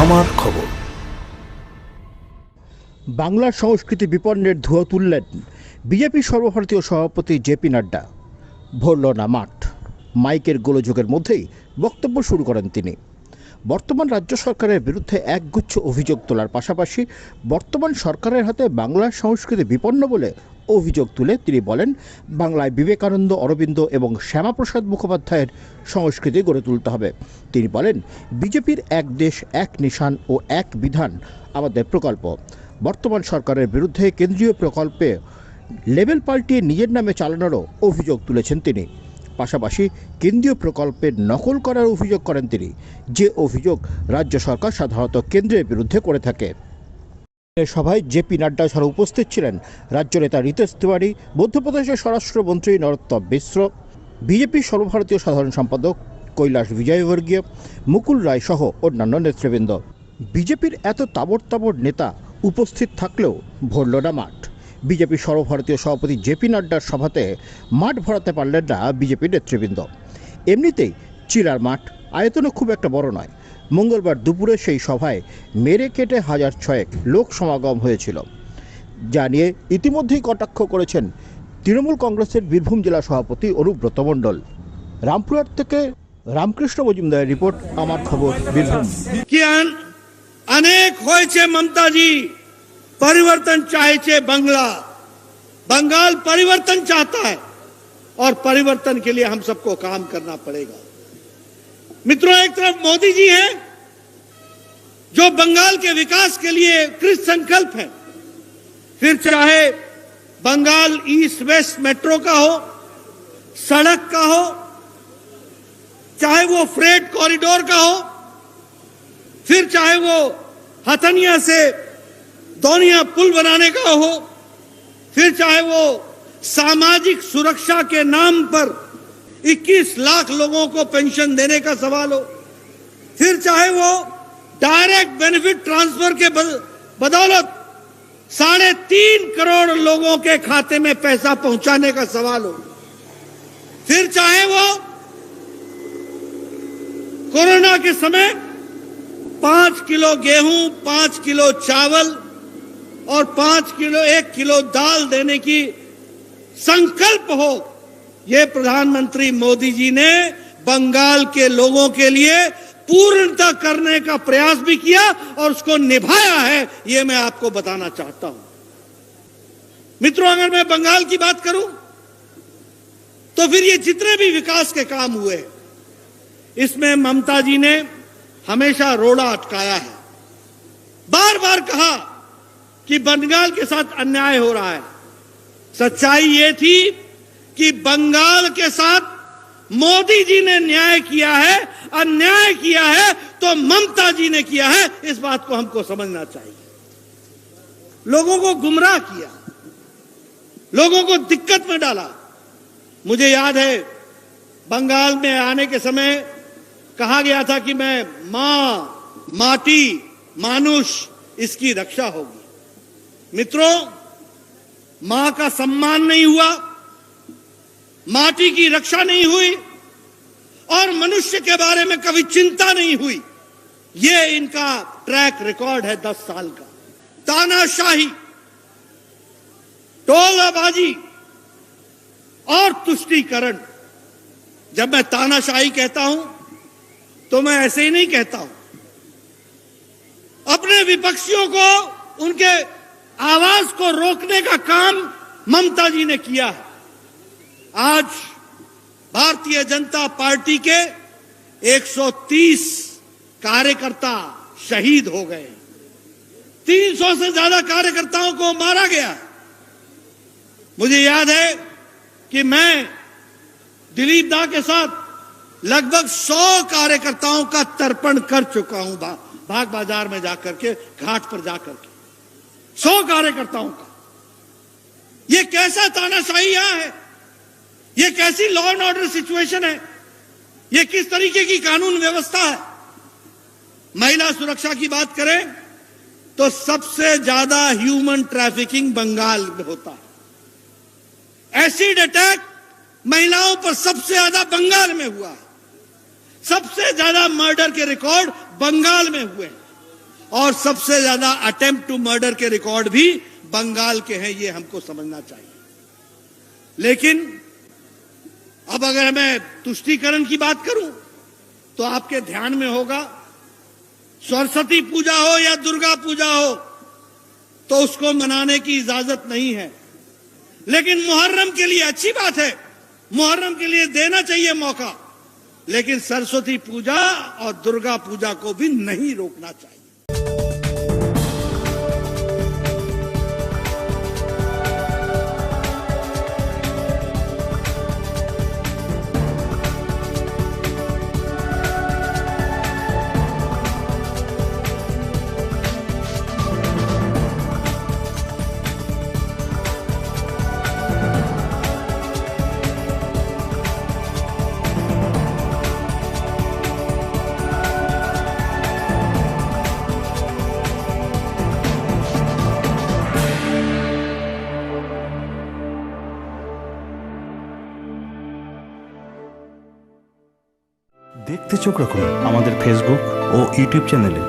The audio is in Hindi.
আমার খবর। বাংলার সংস্কৃতি বিপন্নের ধুয়ো তুললেন বিজেপি সর্বভারতীয় সভাপতি জেপি নাড্ডা। ভরল না মাঠ, মাইকের গোলযোগের মধ্যেই বক্তব্য শুরু করেন তিনি। বর্তমান রাজ্য সরকারের বিরুদ্ধে একগুচ্ছ অভিযোগ তোলার পাশাপাশি বর্তমান সরকারের হাতে বাংলার সংস্কৃতি বিপন্ন বলে অভিযোগ তুলে তিনি বলেন, বাংলায় বিবেকানন্দ, অরবিন্দ এবং শ্যামাপ্রসাদ মুখোপাধ্যায়ের সংস্কৃতি গড়ে তুলতে হবে। তিনি বলেন, বিজেপির এক দেশ, এক নিশান ও এক বিধান আমাদের প্রকল্প। বর্তমান সরকারের বিরুদ্ধে কেন্দ্রীয় প্রকল্পে লেবেল পাল্টিয়ে নিজের নামে চালানোরও অভিযোগ তুলেছেন তিনি। পাশাপাশি কেন্দ্রীয় প্রকল্পের নকল করার অভিযোগ করেন তিনি, যে অভিযোগ রাজ্য সরকার সাধারণত কেন্দ্রের বিরুদ্ধে করে থাকে। সভায় জেপি নাড্ডা ছাড়া উপস্থিত ছিলেন রাজ্য নেতা রিতেশ তিওয়ারি, মধ্যপ্রদেশের স্বরাষ্ট্রমন্ত্রী নরোত্তম মিশ্র, বিজেপির সর্বভারতীয় সাধারণ সম্পাদক কৈলাস বিজয়বর্গীয়, মুকুল রায় সহ অন্যান্য নেতৃবৃন্দ। বিজেপির এত তাবড় নেতা উপস্থিত থাকলেও ভরল না মাঠ। বিজেপির সর্বভারতীয় সভাপতি জেপি নাড্ডার সভাতে মাঠ ভরাতে পারলেন না বিজেপির নেতৃবৃন্দ। এমনিতেই চিলার মাঠ, আয়তনও খুব একটা বড় নয়। মঙ্গলবার দুপুরে সেই সভায় মেরে কেটে 1,600 লোক সমাগম হয়েছিল, যা নিয়ে ইতিমধ্যেই কটাক্ষ করেছেন তৃণমূল কংগ্রেসের বীরভূম জেলা সভাপতি অনুব্রত মণ্ডল। রামপুরহাট থেকে রামকৃষ্ণ মজুমদারের রিপোর্ট, আমার খবর, বীরভূম। अनेक হয়েছে ममताजी, परिवर्तन चाहे बंगला, बंगाल परिवर्तन चाहता है और परिवर्तन के लिए हम सबको काम करना पड़ेगा। मित्रों, एक तरफ मोदी जी हैं जो बंगाल के विकास के लिए कृत संकल्प है, फिर चाहे बंगाल ईस्ट वेस्ट मेट्रो का हो, सड़क का हो, चाहे वो फ्रेट कॉरिडोर का हो, फिर चाहे वो हथनिया से दोनिया पुल बनाने का हो, फिर चाहे वो सामाजिक सुरक्षा के नाम पर 21 लाख लोगों को पेंशन देने का सवाल हो, फिर चाहे वो डायरेक्ट बेनिफिट ट्रांसफर के बदौलत 3.5 करोड़ लोगों के खाते में पैसा पहुंचाने का सवाल हो, फिर चाहे वो कोरोना के समय 5 किलो गेहूं, 5 किलो चावल और 1 किलो दाल देने की संकल्प हो। ये प्रधानमंत्री मोदी जी ने बंगाल के लोगों के लिए पूर्णता करने का प्रयास भी किया और उसको निभाया है, ये मैं आपको बताना चाहता हूं। मित्रों, अगर मैं बंगाल की बात करूं तो फिर ये जितने भी विकास के काम हुए, इसमें ममता जी ने हमेशा रोड़ा अटकाया है। बार बार कहा कि बंगाल के साथ अन्याय हो रहा है। सच्चाई ये थी कि बंगाल के साथ मोदी जी ने न्याय किया है, अन्याय किया है तो ममता जी ने किया है। इस बात को हमको समझना चाहिए। लोगों को गुमराह किया, लोगों को दिक्कत में डाला। मुझे याद है, बंगाल में आने के समय कहा गया था कि मैं मां, माटी, मानुष, इसकी रक्षा होगी। मित्रों, मां का सम्मान नहीं हुआ, माटी की रक्षा नहीं हुई और मनुष्य के बारे में कभी चिंता नहीं हुई। ये इनका ट्रैक रिकॉर्ड है 10 साल का। तानाशाही, टोलाबाजी और तुष्टीकरण। जब मैं तानाशाही कहता हूं तो मैं ऐसे ही नहीं कहता हूं। अपने विपक्षियों को, उनके आवाज को रोकने का काम ममता जी ने किया है। आज भारतीय जनता पार्टी के 130 कार्यकर्ता शहीद हो गए। 300 से ज्यादा कार्यकर्ताओं को मारा गया। मुझे याद है कि मैं दिलीप दा के साथ लगभग 100 कार्यकर्ताओं का तर्पण कर चुका हूं, भाग बाजार में जाकर के, घाट पर जाकर के 100 कार्यकर्ताओं का। ये कैसा तानाशाही यहां है? ये कैसी लॉ एंड ऑर्डर सिचुएशन है? ये किस तरीके की कानून व्यवस्था है? महिला सुरक्षा की बात करें तो सबसे ज्यादा ह्यूमन ट्रैफिकिंग बंगाल में होता है। एसिड अटैक महिलाओं पर सबसे ज्यादा बंगाल में हुआ है। सबसे ज्यादा मर्डर के रिकॉर्ड बंगाल में हुए। और सबसे ज्यादा अटेम्प्ट टू मर्डर के रिकॉर्ड भी बंगाल के हैं, ये हमको समझना चाहिए। लेकिन अब अगर मैं तुष्टीकरण की बात करूं तो आपके ध्यान में होगा, सरस्वती पूजा हो या दुर्गा पूजा हो तो उसको मनाने की इजाजत नहीं है, लेकिन मुहर्रम के लिए अच्छी बात है, मुहर्रम के लिए देना चाहिए मौका, लेकिन सरस्वती पूजा और दुर्गा पूजा को भी नहीं रोकना चाहिए। দেখতে চোখ রাখুন আমাদের ফেসবুক ও ইউটিউব চ্যানেলে।